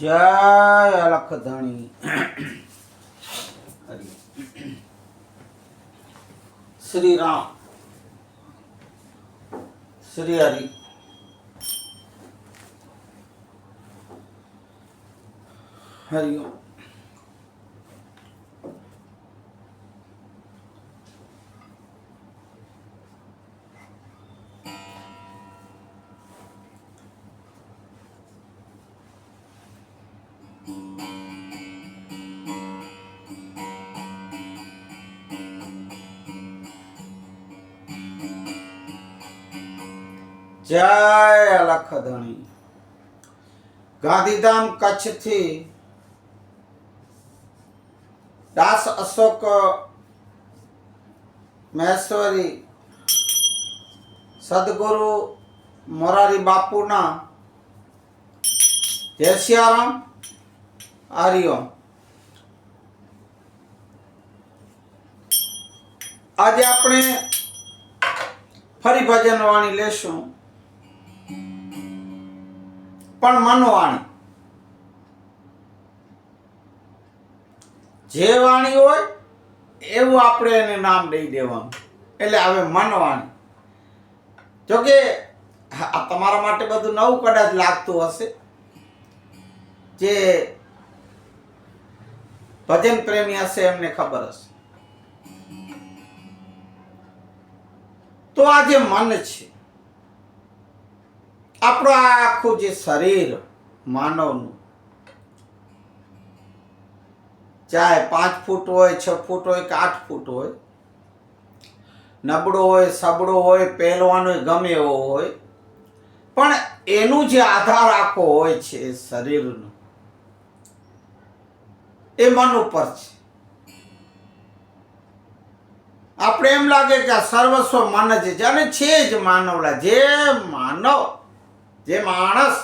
જય અલખધણી શ્રી રામ શ્રી હરિ હરિ ઓમ. જય અલખધણી. ગાંધીધામ કચ્છથી દાસ અશોક મહેશ્વરી સદગુરુ મોરારી બાપુના જય સિયારામ હરિઓમ. આજે આપણે ફરી ભજન વાણી લેશું, પણ મનવાણી. જે વાણી હોય એવું આપણે એને નામ દઈ દેવાનું, એટલે હવે મનવાણી. જોકે આ તમારા માટે બધું નવું કદાચ લાગતું હશે, જે ભજન પ્રેમી હશે એમને ખબર હશે. તો આ જે મન છે, આપણું આ આખું જે શરીર માનવનું, ચાહે 5 ફૂટ હોય, 6 ફૂટ હોય કે 8 ફૂટ હોય, નબળો હોય, સબળો હોય, પહેલવાન હોય, ગમે એવો હોય, પણ એનું જે આધાર આખો હોય છે એ શરીરનો, એ મન ઉપર છે. આપણે એમ લાગે કે આ સર્વસ્વ મન જ છે, અને છે જ માનવલા. જે માણસ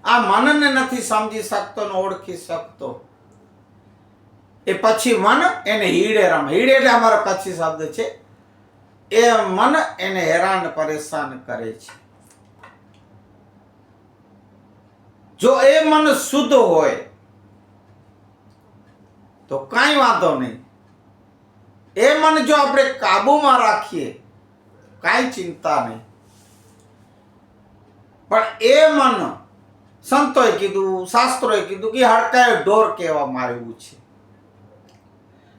આ મનને નથી સમજી શકતો ને ઓળખી શકતો, એ પછી મન એને હીડે રમે. હીડે એટલે અમારો કચ્છી શબ્દ છે. એ મન એને હેરાન પરેશાન કરે છે. જો એ મન શુદ્ધ હોય તો કાંઈ વાંધો નહીં. એ મન જો આપણે કાબુમાં રાખીએ, કાંઈ ચિંતા નહીં. પણ એ મન, સંતોએ કીધું, શાસ્ત્રોએ કીધું કે હડકાય ઢોર કહેવામાં આવ્યું છે.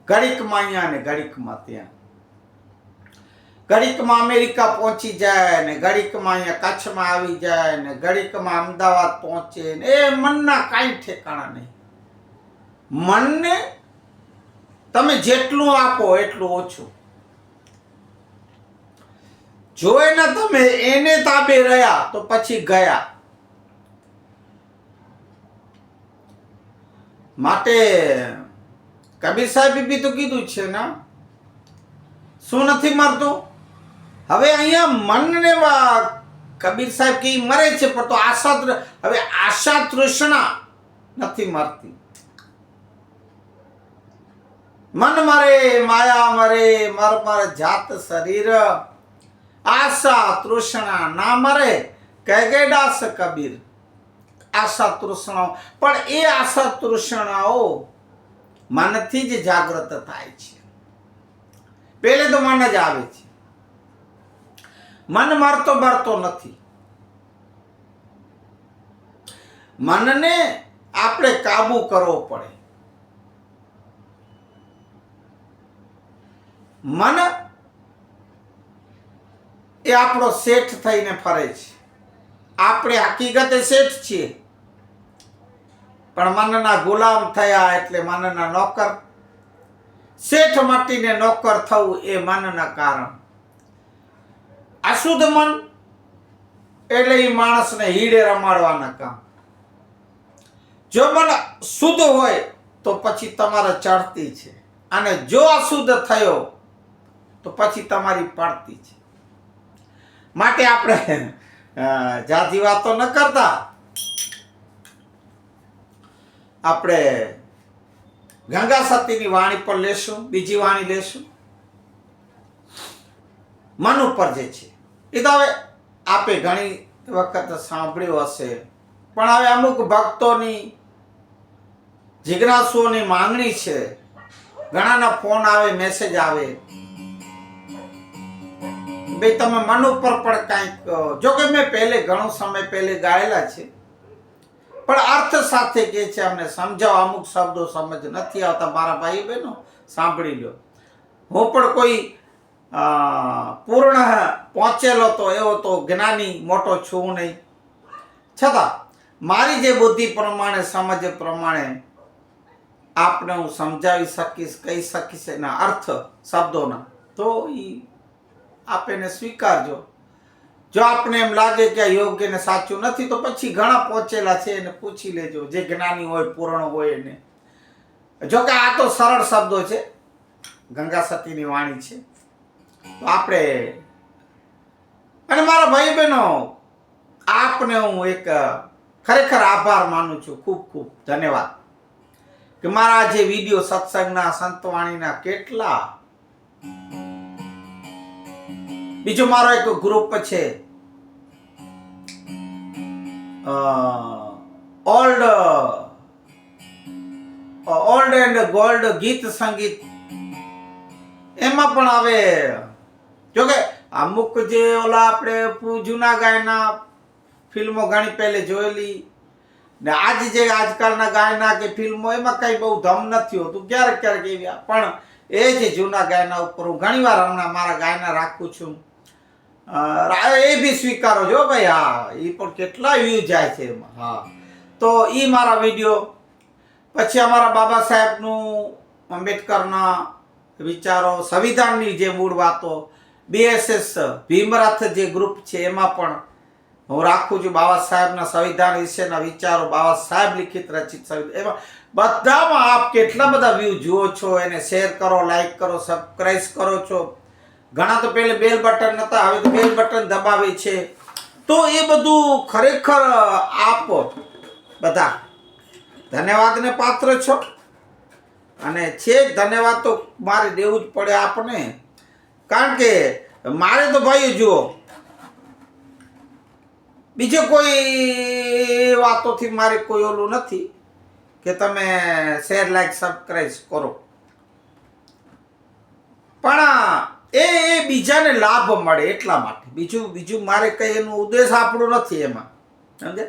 ઘડીકમાં અહીંયા ને ઘડીકમાં ત્યાં, ઘડીકમાં અમેરિકા પહોંચી જાય ને ઘડીકમાં અહીંયા કચ્છમાં આવી જાય ને ઘડીકમાં અમદાવાદ પહોંચે ને એ મનના કાંઈ ઠેકાણા નહીં. મનને તમે જેટલું આપો એટલું ઓછું. જો એને તમે એને તાબે રહ્યા તો પછી ગયા. માટે કબીર સાહેબે બી તો કીધું છે ને, શું નથી મરતું? હવે અહીંયા મનને કબીર સાહેબ કે મરે છે, પણ તો હવે આશા તૃષ્ણા નથી મરતી. મન મરે, માયા મરે, મર જાત શરીર, આશા તૃષ્ણા ના મરે, કહે દાસ કબીર. આશા તૃષ્ણાઓ, પણ એ આશા તૃષ્ણાઓ મનથી જ જાગૃત થાય છે. પહેલે તો મન જ આવે છે. મન મરતો નથી. મનને આપણે કાબુ કરવો પડે. મન એ આપણો શેઠ થઈને ફરે છે. આપણે હકીકતે શેઠ છીએ, પણ મનના ગુલામ થયા એટલે મનના નોકર. શેઠ મટીને નોકર થવું એ મનના કારણ. અશુદ્ધ મન એટલે એ માણસને હીડે રમાડવાના કામ. જો મન શુદ્ધ હોય તો પછી તમારે ચડતી છે, અને જો અશુદ્ધ થયો તો પછી તમારી પડતી છે. માટે આપણે જાતિ વાતો ન કરતા, આપણે ગંગા સતીની વાણી પર લેશું, બીજી વાણી લેશું. મન ઉપર જે છે એ તો હવે આપે ઘણી વખત સાંભળ્યું હશે, પણ હવે અમુક ભક્તોની જિજ્ઞાસુઓની માંગણી છે, ઘણાના ફોન આવે, મેસેજ આવે, ભાઈ તમે મન ઉપર પણ કાંઈક, જો કે મેં પહેલે ઘણો સમય પહેલે ગાયેલા છે, પણ અર્થ સાથે કે છે, અમને સમજાવો, અમુક શબ્દો સમજ નથી આવતા. મારા ભાઈ બહેનો સાંભળી લો, હું પણ કોઈ પૂર્ણ પહોંચેલો તો એવો તો જ્ઞાની મોટો છું નહીં, છતાં મારી જે બુદ્ધિ પ્રમાણે, સમજ પ્રમાણે આપને હું સમજાવી શકીશ, કહી શકીશ એના અર્થ શબ્દોના, તો એ આપ એને સ્વીકારજો. જો આપને એમ લાગે કે આ યોગ્ય ને સાચું નથી, તો પછી ઘણા પહોંચેલા છે એને પૂછી લેજો, જે જ્ઞાની હોય, પૂર્ણ હોય એને. જો કે આ તો સરળ શબ્દો છે, ગંગા સતીની વાણી છે. તો આપણે, અને મારા ભાઈ બહેનો, આપને હું એક ખરેખર આભાર માનું છું, ખૂબ ખૂબ ધન્યવાદ કે મારા જે વિડીયો સત્સંગના, સંતવાણીના કેટલા. બીજો મારો એક ગ્રુપ છે, ઓલ્ડ એન્ડ ગોલ્ડ ગીત સંગીત, એમાં પણ હવે જોકે અમુક જે ઓલા આપણે જૂના ગાયના ફિલ્મો ઘણી પહેલે જોયેલી ને આજ જે આજકાલના ગાયના કે ફિલ્મો, એમાં કઈ બહુ ધમ નથી હોતું, ક્યારેક ક્યારેક એવી. પણ એ જે જૂના ગાયના ઉપર હું ઘણી વાર હમણાં મારા ગાયના રાખું છું, એ બી સ્વીકારો છો ભાઈ. હા, એ પણ કેટલા વ્યૂ જાય છે એમાં. હા, તો એ મારા વિડીયો. પછી અમારા બાબા સાહેબનું, આંબેડકરના વિચારો, સંવિધાનની જે મૂળ વાતો, BSS ભીમરથ જે ગ્રુપ છે એમાં પણ હું રાખું છું બાબા સાહેબના સંવિધાન વિશેના વિચારો, બાબા સાહેબ લિખિત રચિત સંવિધાન, એમાં બધામાં આપ કેટલા બધા વ્યૂ જુઓ છો. એને શેર કરો, લાઈક કરો, સબસ્ક્રાઇબ કરો છો. ઘણા તો પહેલે બેલ બટન નતા, હવે તો બેલ બટન દબાવે છે. તો એ બધું ખરેખર આપ બધા ધન્યવાદને પાત્ર છો. અને છે ધન્યવાદ તો મારે દેવું જ પડે આપને, કારણ કે મારે તો ભાઈ જુઓ, બીજો કોઈ વાતોથી મારે કોઈ ઓલું નથી કે તમે શેર, લાઈક, સબસ્ક્રાઇબ કરો, પણ એ બીજાને લાભ મળે એટલા માટે. બીજું મારે કઈ એનું ઉદ્દેશ આપણું નથી એમાં, સમજે.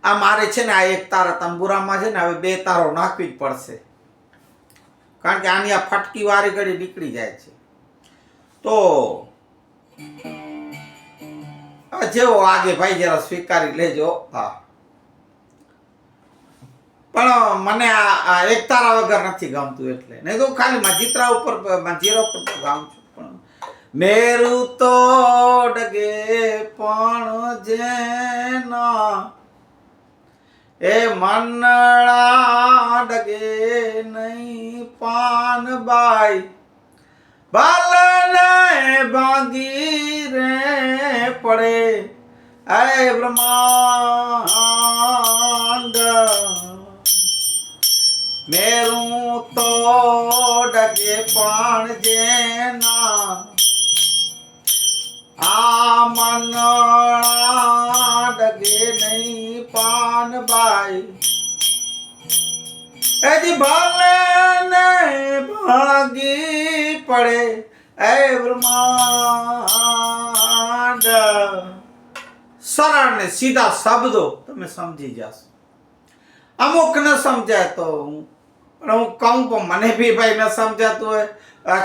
આ મારે છે ને, આ એક તારા તંબુરામાં છે ને, હવે 2 તારો નાખવી જ પડશે, કારણ કે આની આ ફટકી વારી ઘડી નીકળી જાય છે. તો જેવો આગે ભાઈ જરા સ્વીકારી લેજો. હા, પણ મને આ એક તારા વગર નથી ગમતું, એટલે નહીં તો ખાલી મંજીરા ઉપર ગામ છું. પણ મેરું તો ડગે પણ જેના, એ મનડા ડગે નહીં પાનબાઈ, બાલને ભાંગી રે પડે એ બ્રહ્માંડ, મેરું તો ડગે પણ જેના, આ મનડા ડગે નહીં પાનબાઈ, એજી ભાલને ભાગી પડે એ બ્રહ્માંડ. સરળ ને સીધા શબ્દો તમે સમજી જશો. અમુક ન સમજાય તો હું કહું, પણ મને બી ભાઈ ન સમજાતું હોય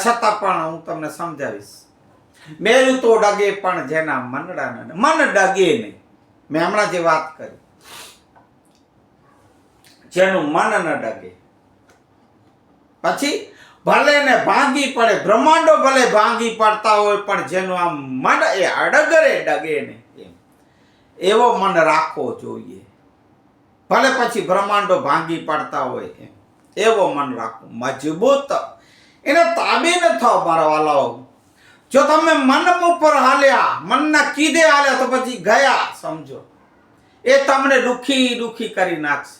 છતાં પણ હું તમને સમજાવીશ. મેરું તો ડગે પણ જેના મનડા ન, મન ડગે નહીં. મેં હમણાં જે વાત કરી, જેનું મન ન ડગે, પછી ભલે ને ભાંગી પડે, બ્રહ્માંડો ભલે ભાંગી પડતા હોય, પણ જેનું આમ મન એ અડગરે ડગે ને, એવો મન રાખવો જોઈએ. ભલે પછી બ્રહ્માંડો ભાંગી પડતા હોય, એવો મન રાખવું મજબૂત. એને તાબે ન થાવ મારા વાલાઓ. જો તમે મન ઉપર હાલ્યા, મનના કીધે હાલ્યા, તો પછી ગયા સમજો. એ તમને દુખી કરી નાખશે.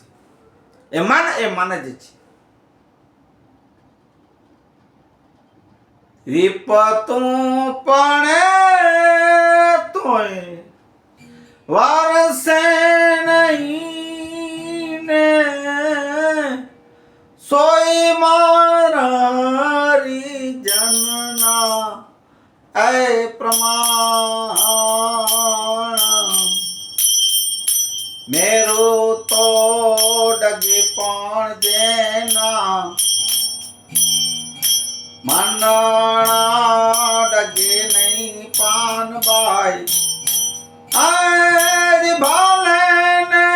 એ મન જ છે. વિપતું પણ તોય વારસે પ્રમાણ મેરું તો ડગે પણ જેના મનણા ડગે નહીં પાનબાઈ આજ ભાલે ને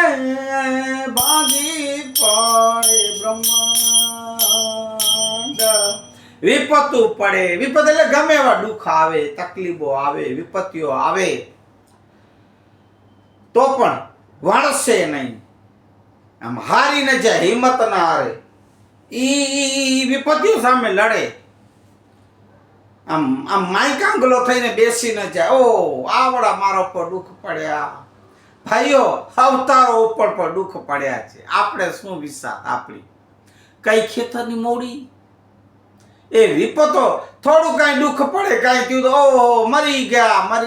ભાગી પડે બ્રહ્માંડ વિપતુ પડે વિપત એટલે ગમે એવા દુઃખ આવે તકલીફો આવે વિપત્તિઓ આવે તો પણ વળશે નહીં આમ હારી ન જાય હિંમત ના હારે ઈ વિપત્તિઓ સામે લડે આમ આમ માયકાંગલો થઈને બેસી ન જાય ઓ આવડા મારા ઉપર દુઃખ પડ્યા ભાઈઓ અવતારો ઉપર પણ દુઃખ પડ્યા છે આપણે શું વિશ્વાસ આપણી કઈ ખેતરની મોડી એ વિપતો થોડું કાંઈ દુઃખ પડે કાંઈ થયું તો ઓહો મરી ગયા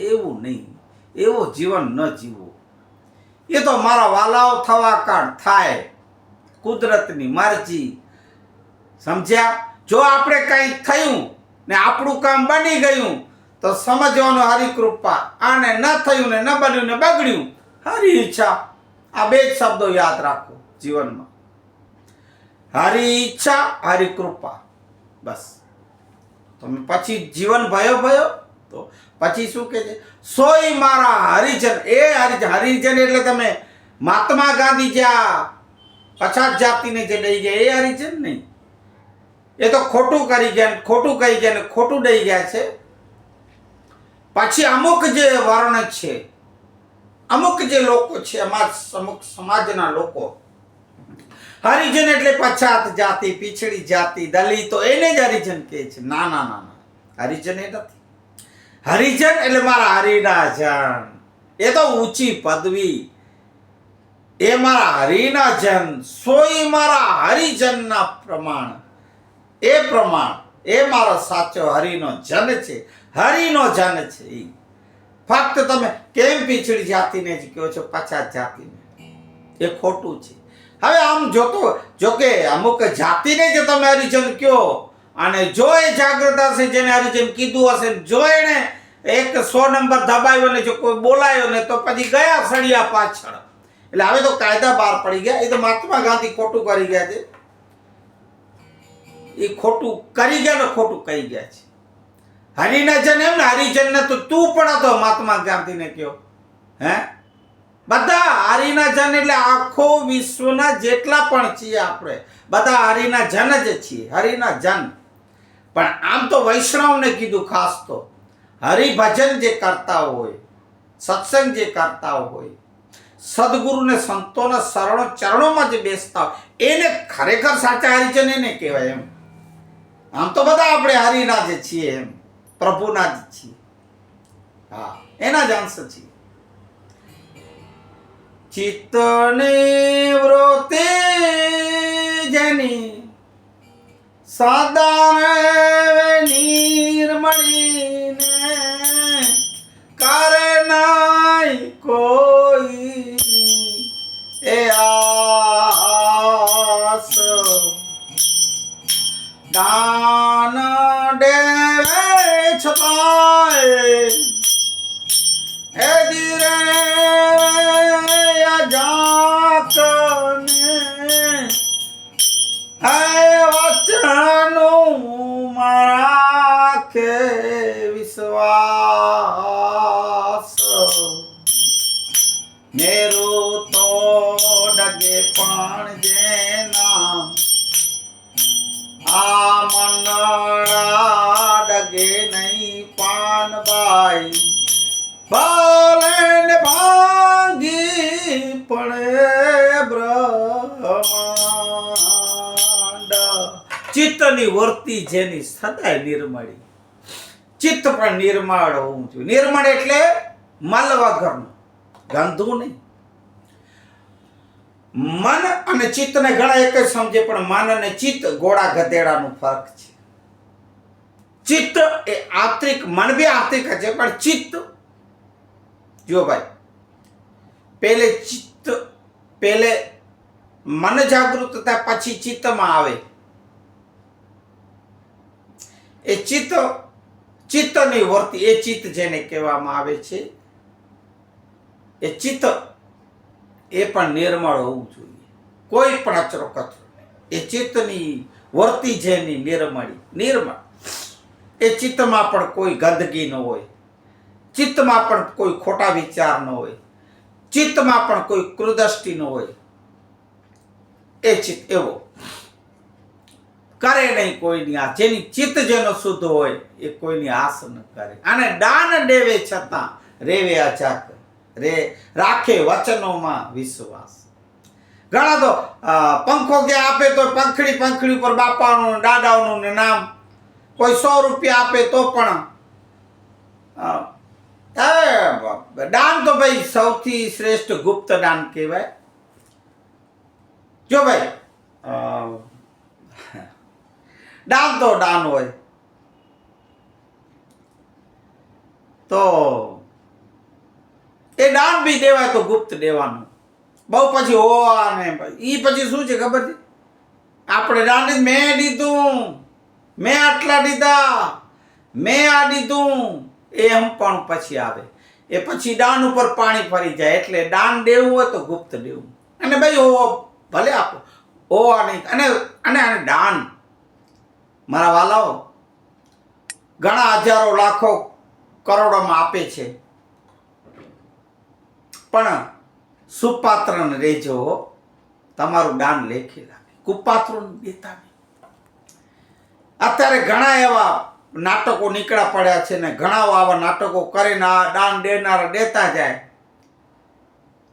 એવું નહીં એવો જીવન ન જીવવું એ તો મારા વાલાઓ થવા કાળ થાય કુદરતની મરજી સમજ્યા જો આપણે કંઈ થયું ને આપણું કામ બની ગયું તો સમજવાનું હરી કૃપા આને ન થયું ને ન બન્યું ને બગડ્યું હરી ઈચ્છા આ બે જ શબ્દો યાદ રાખો જીવનમાં હરી ઈચ્છા હરી કૃપા બસ તમે પછી જીવન ભયો તો પછી શું કહે છે સોય મારા હરિજન એ હરિજન એટલે તમે મહાત્મા ગાંધી જ્યાં પછાત જાતિને જે દઈ ગયા એ હરિજન નહીં એ તો ખોટું કરી ગયા ખોટું કહી ગયા ને ખોટું દઈ ગયા છે પછી અમુક જે વર્ણ છે અમુક જે લોકો છે અમુક સમાજના લોકો હરિજન એટલે પછાત જાતિ પીછડી જાતિ દલિતો એને જ હરિજન કહે છે ના ના ના ના હરિજન એ નથી હરિજન એટલે મારા હરિના જન એ તો ઊંચી પદવી એ મારા હરિના જન સોય મારા હરિજનના પ્રમાણ એ મારો સાચો હરિનો જન છે હરિનો જન છે ફક્ત તમે કેમ પીછડી જાતિને જ કહો છો પછાત જાતિને એ ખોટું છે હવે આમ જોકે અમુક જાતિને જ તમે હરિજન કહો અને જો એ જાગૃત હશે જેને હરિજન કીધું હશે જો એને 100 નંબર દબાવ્યો ને જો કોઈ બોલાયો ને તો પછી ગયા સળિયા પાછળ એટલે હવે તો કાયદા બહાર પડી ગયા એ તો મહાત્મા ગાંધી ખોટું કરી ગયા છે એ ખોટું કરી ગયા ને ખોટું કહી ગયા છે હરિના જન એમ ને હરિજન ને તો તું પણ હતો મહાત્મા ગાંધીને કયો હે બધા હરિના જન એટલે આખો વિશ્વના જેટલા પણ છીએ આપણે બધા હરિના જન જ છીએ હરિના જન પણ આમ તો વૈષ્ણવને કીધું ખાસ તો હરિભજન જે કરતા હોય સત્સંગ જે કરતા હોય સદગુરુને સંતોના ચરણોમાં જે બેસતા હોય એને ખરેખર સાચા હરિજન એને કહેવાય એમ આમ તો બધા આપણે હરિના જ છીએ એમ પ્રભુના જ છીએ હા એના જ અંશ છીએ ચિત્તની વૃત્તિ જેની સદા નિર્મળીને કરનાય કોઈ એ આસ દાન દેવે છપાય એ ધીરે જાકને હે વચનું મારા કે વિશ્વાસ મેરું તો ડગે પણ જેના આ મનડા ડગે નહીં પાનબાઈ ભલે ને ભાંગી પડે બ્રહ્માંડ ચિત્તની વર્તી જેની સદાય નિર્મળી ચિત્ત પણ નિર્મળ હોવું જોઈએ નિર્મળ એટલે મલ વગરનું ગંધું નહીં મન અને ચિત્તને ઘણા એક જ સમજે પણ મન અને ચિત્ત ઘોડા ગધેડાનું ફરક છે ચિત્ત એ આંતરિક મન બી આંતરિક છે પણ ચિત્ત જો ભાઈ પહેલે મન જાગૃત થાય પછી ચિત્તમાં આવે એ ચિત્ત ચિત્તની વર્તી, એ ચિત્ત જેને કહેવામાં આવે છે, એ ચિત્ત એ પણ નિર્મળ હોવું જોઈએ. કોઈ પણ અચરો કચરો નહીં. એ ચિત્તની વર્તી જેની નિર્મળ, એ ચિત્તમાં પણ કોઈ ગંદકી ન હોય, ચિત્તમાં પણ કોઈ ખોટા વિચાર ન હોય, ચિત્તમાં પણ કોઈ કુદૃષ્ટિ ન હોય. એ ચિત્ત એવો કરે નહીં કોઈની આસ. જેની ચિત્ત જેનો શુદ્ધ હોય એ કોઈની આસ ન કરે. અને દાન દેવે છતાં રેવે અજાક, રાખે વચનોમાં વિશ્વાસ. ઘણા તો પંખો ક્યાં આપે તો પંખડી ઉપર બાપાનું દાદાઓનું નામ, કોઈ 100 રૂપિયા આપે તો પણ દાન તો ભાઈ સૌથી શ્રેષ્ઠ ગુપ્ત દાન કહેવાય. જો ભાઈ દાન તો દાન હોય તો એ દાન બી દેવાય તો ગુપ્ત દેવાનું. બહુ પછી હોવાને ઈ પછી શું છે ખબર છે? આપણે દાન મેં દીધું, મેં આટલા દીધા, મેં આ દીધું, એમ પણ પછી આવે. એ પછી દાન ઉપર પાણી ફરી જાય. એટલે દાન દેવું હોય તો ગુપ્ત દેવું. અને ભાઈ હોવો ભલે આપો, હોવા નહીં. અને દાન મારા વાલાઓ ઘણા હજારો લાખો કરોડોમાં આપે છે, પણ સુપાત્રને રહેજો, તમારું દાન લેખી રાખે, કુપાત્રોને દેતા નહીં. અત્યારે ઘણા એવા નાટકો નીકળ્યા પડ્યા છે ને ઘણા આવા નાટકો કરીને દાન દેનારા દેતા જાય.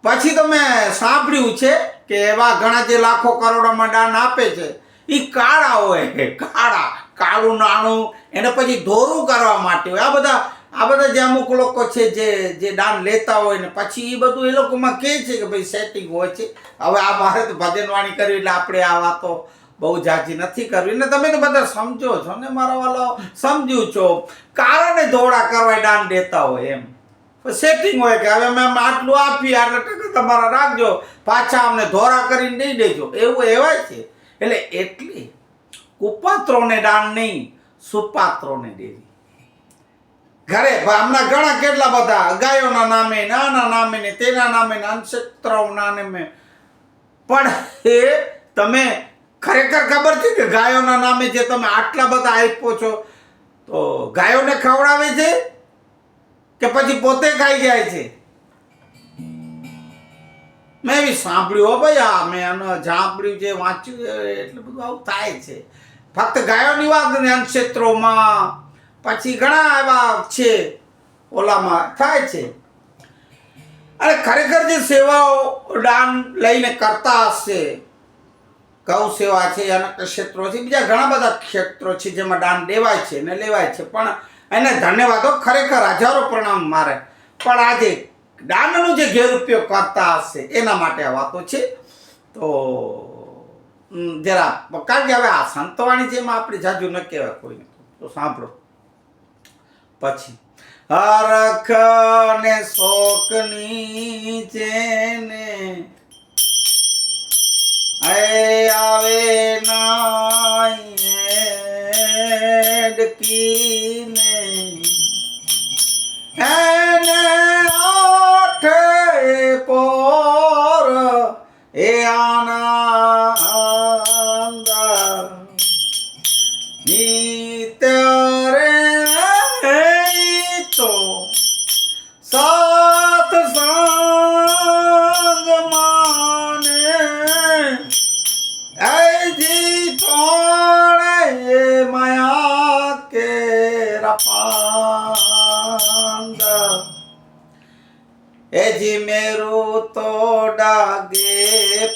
પછી તો મેં સાંભળ્યું છે કે એવા ઘણા જે લાખો કરોડોમાં દાન આપે છે એ કાળા હોય, કાળું નાણું એને પછી ધોરું કરવા માટે હોય. આ બધા જે અમુક લોકો છે જે દાન લેતા હોય ને પછી એ બધું એ લોકોમાં કહે છે કે ભાઈ સેટિંગ હોય છે. હવે આ મારે તો ભજનવાણી કરવી એટલે આપણે આ વાતો બહુ જાજી નથી કરવી ને તમે તો બધા સમજો છો ને મારા વાળા, સમજ્યું છો. કારણે ધોળા કરવા દાન દેતા હોય એમ સેટિંગ હોય કે હવે અમે આટલું આપીએ, આટલા ટકા તમારા રાખજો, પાછા અમને ધોરા કરીને દઈ દેજો, એવું એવાય છે. એટલે એટલી કુપાત્રોને દાન નહીં, સુપાત્રોને દેવી. ઘરે હમણાં ઘણા કેટલા બધા ગાયોના નામે, નાના નામે ને તેના નામે, નક્ષત્રોના નામે. પણ એ તમે ખરેખર ખબર છે કે ગાયોના નામે જે તમે આટલા બધા આપ્યો છો તો ગાયોને ખવડાવે છે કે પછી પોતે ખાઈ જાય છે? મેં બી સાંભળ્યું હો ભાઈ, આ મેં સાંભળ્યું છે, વાંચ્યું છે, એટલે બધું આવું થાય છે. ફક્ત ગાયોની વાત ને ક્ષેત્રોમાં પછી ઘણા એવા છે ઓલામાં થાય છે. અને ખરેખર જે સેવાઓ દાન લઈને કરતા હશે, ગૌ સેવા છે, અનેક ક્ષેત્રો છે, બીજા ઘણા બધા ક્ષેત્રો છે જેમાં દાન દેવાય છે ને લેવાય છે. પણ એને ધન્યવાદો, ખરેખર હજારો પ્રણામ મારે. પણ આજે દાનનો જે ગેરઉપયોગ કરતા હશે એના માટે આ વાતો છે. તો જરા કારણ કે હવે આ સંતવાણી છે એમાં આપણે જાજુ ન કહેવાય કોઈને, તો સાંભળો. પછી હરખ ને શોકની જેને આવે નાયડકીને એને આઠે પોર એ આનંદ નિત્ય રે તો સત્સંગ માને જી તોડે માયા કે રપાંગ એ જી મેરું તો ડાગે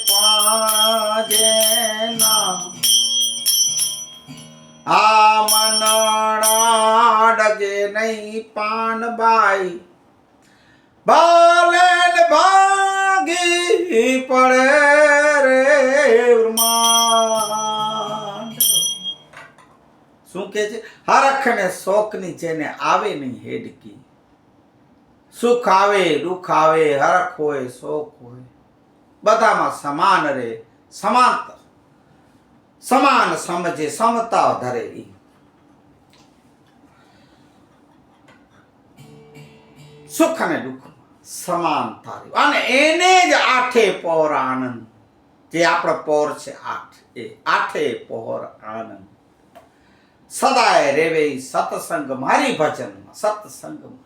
પાજે ના આ મનડા ડગે નહીં પાનબાઈ બાલે ભાગી પડે રે બ્રહ્માંડ. શું કે છે? હરખ ને શોકની જેને આવે નહીં હેડકી. સુખ આવે, દુઃખ આવે, હરખ હોય, શોક હોય, બધામાં સમાન રે, સમાંતર, સમાન સમજે, સમતા ધરે. સુખ અને દુઃખ સમાનતા રહ્યું. અને એને જ આઠે પહોર આનંદ, જે આપણો પહોર છે આઠ, એ આઠે પહોર આનંદ સદાય રેવે સત્સંગ મારી ભજનમાં સત્સંગમાં.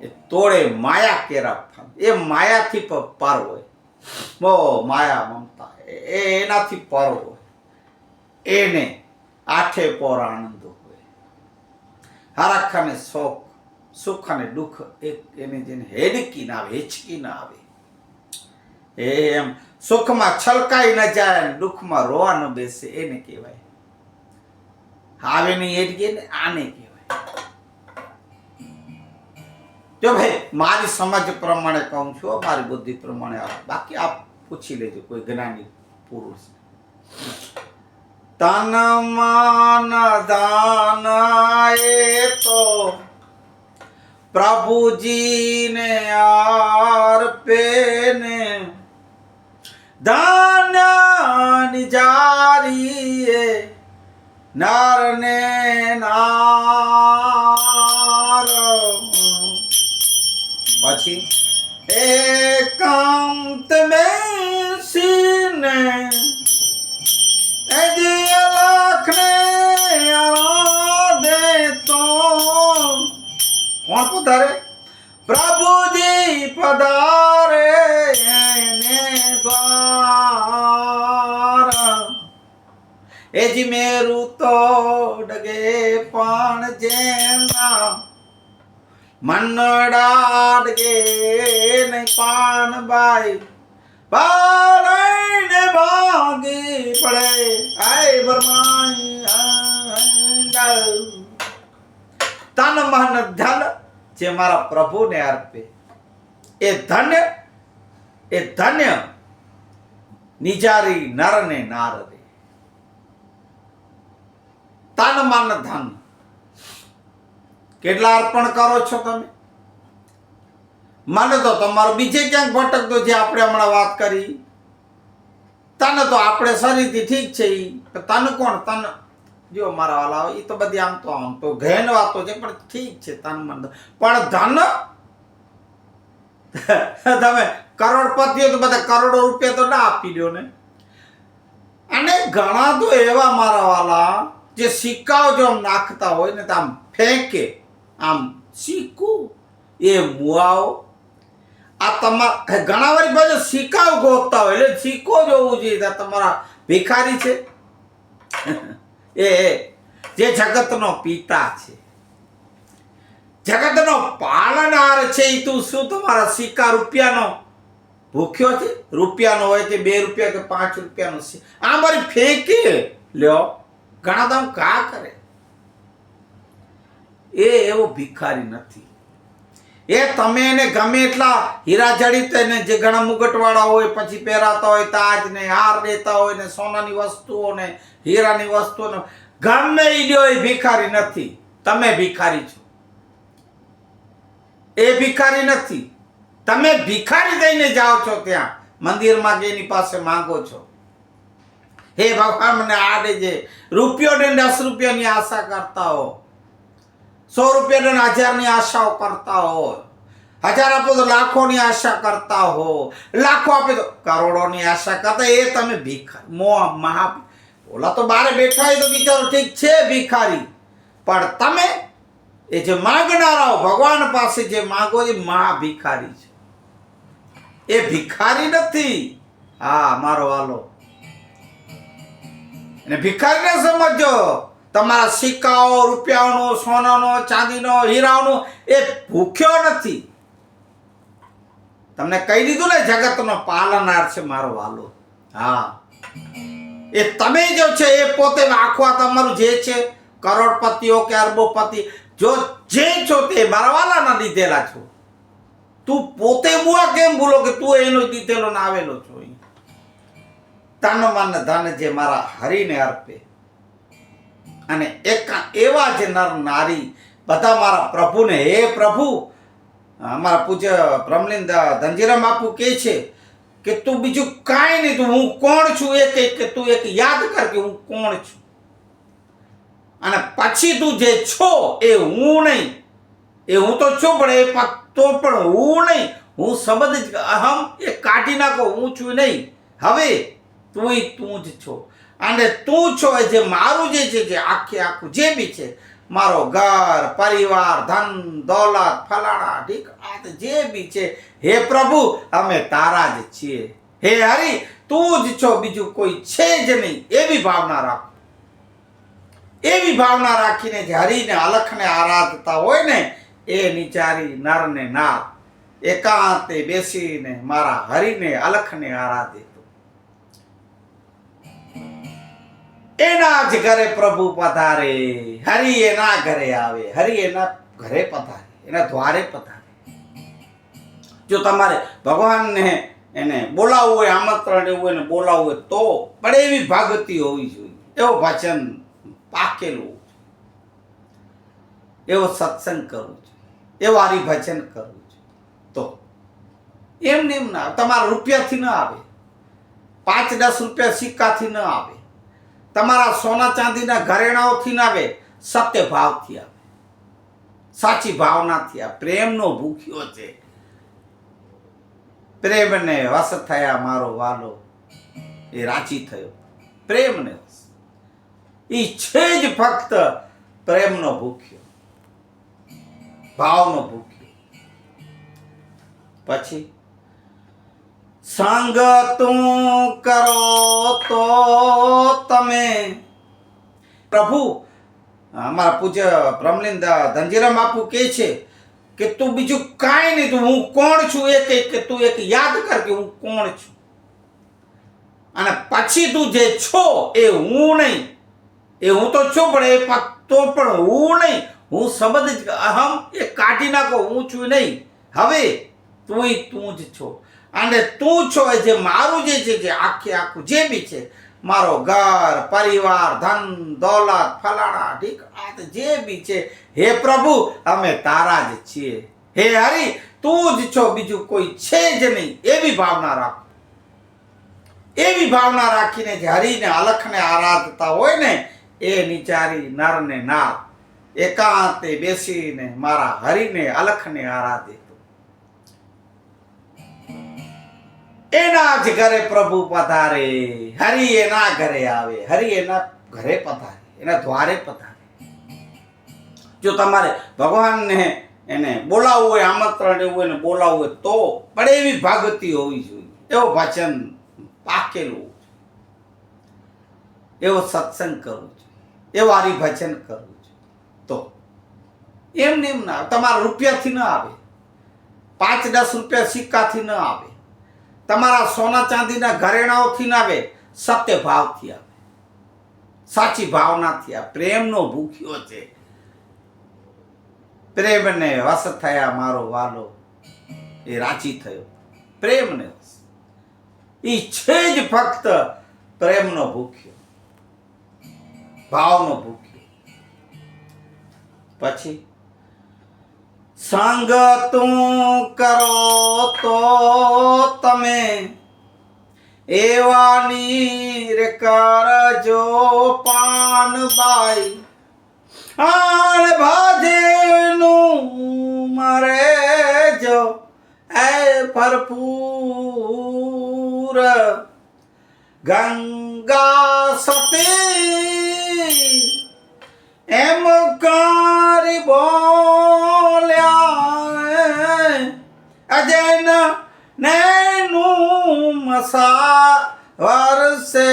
એ તોડે માયા કેરા ફન, એ માયાથી પર હોય. બહુ માયા મમતા એનાથી પર હોય. એને આઠે પોર આનંદ હોય. હરખ અને શોક, સુખ અને દુઃખ એને જેને હેડકી ના આવે, હેચકી ના આવે. એમ સુખમાં છલકાઈ ન જાય, દુઃખમાં રોવા ન બેસે, એને કહેવાય. આવે નહીં હેડકી ને આને કહેવાય. જો ભાઈ મારી સમજ પ્રમાણે કહું છું, મારી બુદ્ધિ પ્રમાણે, બાકી આપ પૂછી લેજો કોઈ જ્ઞાની પુરુષ. તન મન ધન એ તો પ્રભુજીને અર્પે ને, ધન્ય નિજારી નર ને નાર. પછી એકાંત બેસીને લખને આરાધે તો કોણ પધારે? પ્રભુજી પધારે ને દ્વાર. એ જી મેરું તો ડગે પણ જેના મનડા ડગે ને પાન બાઈ બાળને ભાગી પડે. આય બરમાઈ તન મન ધન જે મારા પ્રભુને અર્પે, એ ધન્ય નિજારી નર ને નાર રે. તન મન ધન કેટલા અર્પણ કરો છો તમે? મને તો તમારો બીજે ક્યાંક ભટકતો, જે આપણે હમણાં વાત કરી. તન તો આપણે શરીરથી ઠીક છે, તન કોણ? તન જો મારા વાલા, એ તો બધી આમ તો ઘેન વાતો છે, પણ ઠીક છે તન મન. પણ ધન તમે કરોડપતિઓ તો બધા કરોડો રૂપિયા તો ના આપી દો ને. અને ઘણા તો એવા મારા વાલા જે સિક્કાઓ જો આમ નાખતા હોય ને, તો આમ ફેંકે, આમ સિક્કું એ મુઆઓ. આ તમારા ઘણા વારી બાજુ સિક્કાઓ ગોતતા હોય, એટલે સિક્કો જોવું જોઈએ. તમારા ભિખારી છે એ જે જગતનો પિતા છે, જગતનો પાલનહાર છે, એ તું શું તમારા સિક્કા રૂપિયાનો ભૂખ્યો છે? રૂપિયાનો હોય કે 2 રૂપિયા કે 5 રૂપિયાનો છે, આ મારી ફેંકી લ્યો. ઘણા દામ કા કરે. એ એવો ભિખારી નથી. એ તમે એને ગમે એટલા હીરા જડિત ને, જે ઘણા મુગટવાળા હોય, પછી પહેરાતા હોય, તાજ ને હાર દેતા હોય ને, સોનાની વસ્તુઓ ને હીરાની વસ્તુઓ ને, ગમે એ લ્યો, એ ભિખારી નથી. તમે ભિખારી છો, એ ભિખારી નથી. તમે ભિખારી દઈને જાઓ છો ત્યાં મંદિરમાં, કે એની પાસે માંગો છો, હે ભગવાન મને આ દેજે. રૂપિયો ને 10 રૂપિયાની આશા કરતા હો, 100 રૂપિયા ને 1000ની આશાઓ કરતા હો, 1000 આપો તો લાખોની આશા કરતા હો, લાખો આપે તો કરોડોની આશા કરતા. એ તમે ભિખારી મહા. ઓલા તો બારે બેઠા હોય તો બિચારો ઠીક છે ભિખારી, પણ તમે એ જે માંગનારાઓ ભગવાન પાસે જે માંગો એ મહા ભિખારી છે. એ ભિખારી નથી. હા મારો વાલો, અને ભિખારી ને સમજો. તમારા સિક્કાઓ, રૂપિયાઓનો, સોનાનો, ચાંદીનો, હીરાઓનો એ ભૂખ્યો નથી. તમને કહી દીધું ને, જગતનો પાલનહાર છે મારો વાલો. હા, એ તમે જો છે એ પોતે આખું તમારું જે છે, કરોડપતિઓ કે અરબોપતિ જો જે છો તે મારા વાલાના દીધેલા છો. તું પોતે બુઆ કેમ ભૂલો કે તું એનો દીધેલો ને આવેલો છો? તન મન ધન જે મારા હરિને અર્પે, અને એવા જે નર નારી બધા મારા પ્રભુને, હે પ્રભુ. અમારા પૂજ્ય બ્રહ્મલીન ધનજીરામ બાપુ કહે છે કે તું બીજું કાંઈ નહીં, તું હું કોણ છું એ કે તું એક યાદ કર કે હું કોણ છું. અને પછી તું જે છો એ હું નહીં, એ હું તો છું, પણ એ તો પણ હું નહીં, હું શબ્દ જ અહમ એ કાઢી નાખો, હું છું નહીં. હવે તું જ છો, અને તું છો એ જે મારું જે છે, જે આખું જે બી છે, મારો ઘર પરિવાર ધન દોલત ફલાણા ઠીક આ જે બી છે, હે પ્રભુ અમે તારા જ છીએ. હે હરિ તું જ છો, બીજું કોઈ છે જ નહીં. એવી ભાવના રાખો. એવી ભાવના રાખીને જે હરિને અલખને આરાધતા હોય ને, એ નિચારી નર ને નાર એકાંતે બેસીને મારા હરિને અલખને આરાધે. એના જ ઘરે પ્રભુ પધારે, હરિ એના ઘરે આવે, હરિ એના ઘરે પધારે, એના દ્વારે પધારે. જો તમારે ભગવાનને એને બોલાવવું હોય, આમંત્રણ એવું હોય ને બોલાવવું હોય તો પણ એવી ભાગવતી હોવી જોઈએ, એવો વચન પાકેલું, એવો સત્સંગ કરવું છે, એવો હરિભજન કરવું છે. તો એમને એમ ના, તમારા રૂપિયાથી ના આવે, 5-10 રૂપિયા સિક્કાથી ના આવે, તમારા સોના ચાંદીના ઘરેણાઓથી ના આવે, સત્ય ભાવથી આવે, સાચી ભાવનાથી આવે. પ્રેમનો ભૂખ્યો છે, પ્રેમને વશ થયા મારો વાલો, એ રાજી થયો પ્રેમને વશ. એ છે જ ફક્ત પ્રેમનો ભૂખ્યો, ભાવનો ભૂખ્યો. પછી સંગ તું કરો તો તમે, પ્રભુ અમારા પૂજ્ય બ્રહ્મલીન ધનજીરામ બાપુ કહે છે કે તું બીજું કાંઈ નહીં, તું હું કોણ છું એ કે તું એક યાદ કર કે હું કોણ છું, અને પછી તું જે છો એ હું નહીં, એ હું તો છું, પણ એ તો પણ હું નહીં, હું શબ્દ જ અહમ એ કાઢી નાખો, હું છું નહીં. હવે તું જ છો, અને તું છો એ જે મારું જે છે, જે આખું જે બી છે, મારો ઘર પરિવાર ધન દોલત ફલાણા ઠીક આ જે બી છે, હે પ્રભુ અમે તારા જ છીએ. હે હરિ તું જ છો, બીજું કોઈ છે જ નહીં. એવી ભાવના રાખો. એવી ભાવના રાખીને જે હરિને અલખને આરાધતા હોય ને, એ નિચારી નર ને નાર એકાંતે બેસીને મારા હરિને અલખને આરાધે. એના જ ઘરે પ્રભુ પધારે, હરિ એના ઘરે આવે, હરિ એના ઘરે પધારે, એના દ્વારે પધારે. જો તમારે ભગવાનને એને બોલાવવું હોય, આમંત્રણ એવું હોય ને બોલાવવું હોય તો પણ એવી ભાગવતી હોવી જોઈએ, એવો વચન પાકેલું, એવો સત્સંગ કરવું છે, એવો હરિભજન કરવું છે. તો એમને એમ ના, તમારા રૂપિયાથી ના આવે, 5-10 રૂપિયા સિક્કાથી ના આવે, તમારા સોના ચાંદીના ઘરેણાઓથી ના આવે, સત્ય ભાવથી આવે, સાચી ભાવનાથી આવે. પ્રેમનો ભૂખ્યો છે, પ્રેમને વશ થયા મારો વાલો, એ રાજી થયો પ્રેમને વશ. એ છે જ ફક્ત પ્રેમનો ભૂખ્યો, ભાવનો ભૂખ્યો. પછી સંગ તું કરો તો તમે, એવાની રે કરજો પાનબાઈ, આણ ભાજેનું મરે જો એ ભરપૂર, ગંગા સતી એમ કરી બોલ્યા, અજન નેનું મસા વરસે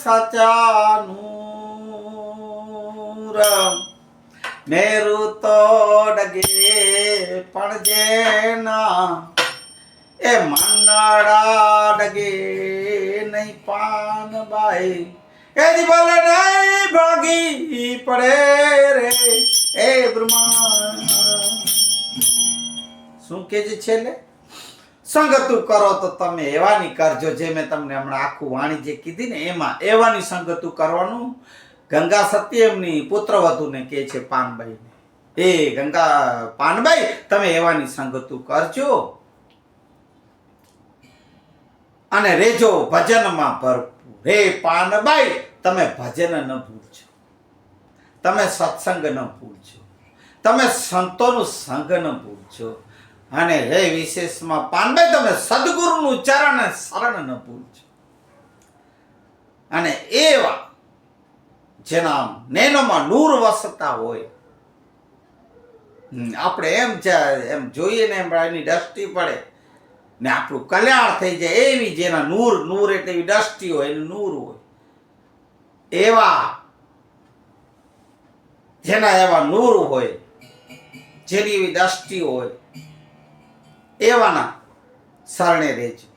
સચાનું, મેરું તો ડગે પણ જેના એ મનડા ડગે નહીં પાનબાઈ, એની બોલે નહીં ભાગી પડે રે એ બ્રહ્મા. શું કે છે છેલ્લે? સંગતું કરો તો તમે એવાની કરજો, જે મેં તમને હમણાં આખું વાણી જે કીધી ને એમાં એવાની સંગતું કરવાનું. ગંગા સતી એમની પુત્રવધુને કહે છે પાનબાઈને, એ ગંગા પાનબાઈ તમે એવાની સંગતું કરજો અને રેજો ભજનમાં ભરપૂર. હે પાનબાઈ તમે ભજન ન ભૂલજો, તમે સત્સંગ ન ભૂલજો, તમે સંતોનું સંગ ન ભૂલજો, અને હે વિશેષમાં પાનભાઈ તમે સદગુરુનું ચરણ શરણ ન ભૂલજો. અને એવા જેના નેનોમાં નૂર વસતા હોય, આપણે એમ જોઈએ ને એમ એની દ્રષ્ટિ પડે ને આપણું કલ્યાણ થઈ જાય, એવી જેના નૂર એટલે એવી દ્રષ્ટિ હોય, એનું નૂર હોય, એવા જેના એવા નૂર હોય, જેની એવી દ્રષ્ટિ હોય, એવાના શરણે રહેજો.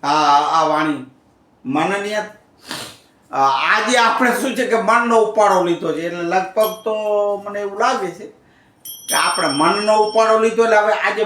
આ વાણી માનનીય. આજે આપણે શું છે કે મનનો ઉપાડો લીધો છે, એટલે લગભગ તો મને એવું લાગે છે કે આપણે મનનો ઉપાડો લીધો, એટલે હવે આજે